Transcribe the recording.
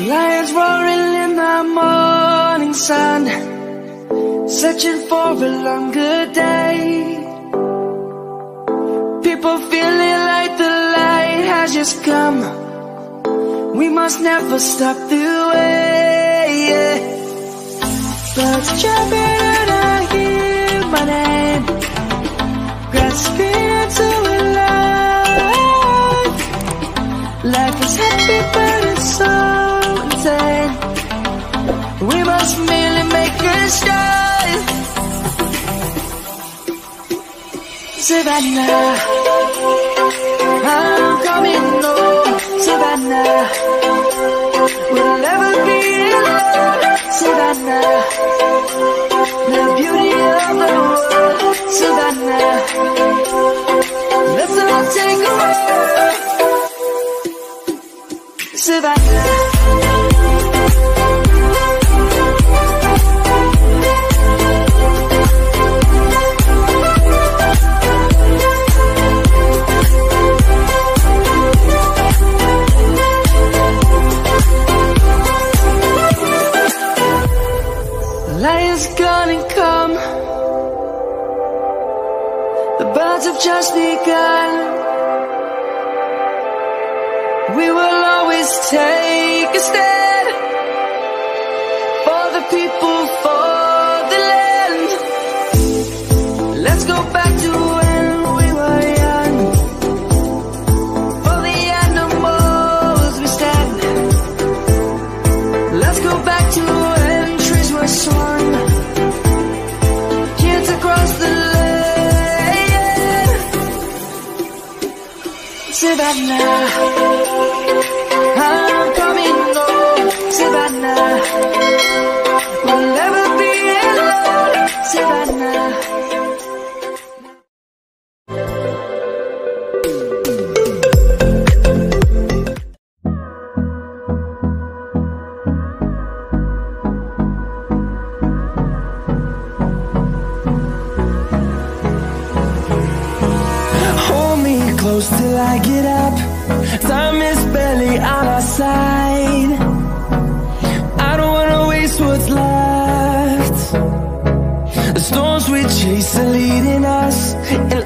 Lions roaring in the morning sun, searching for a longer day. People feeling like the light has just come. We must never stop the way. Birds jumping and I hear my name, grasping into a life. Life is happy but it's so insane. We must merely make a start. Savannah, I'm coming home. Savannah, we'll never be alone. Savannah, the beauty of the world. Savannah, let's all take a walk. Savannah, lion's gonna come. The birds have just begun. We will always take a stand for the people, for the land. Let's go back to when we were young. For the animals we stand. Let's go back to when trees were swung, kids across the land. Savannah, I'm coming home. Savannah, we'll never be alone. Savannah. Hold me close till I get up. Time is barely on our side. I don't wanna waste what's left. The storms we chase are leading us, and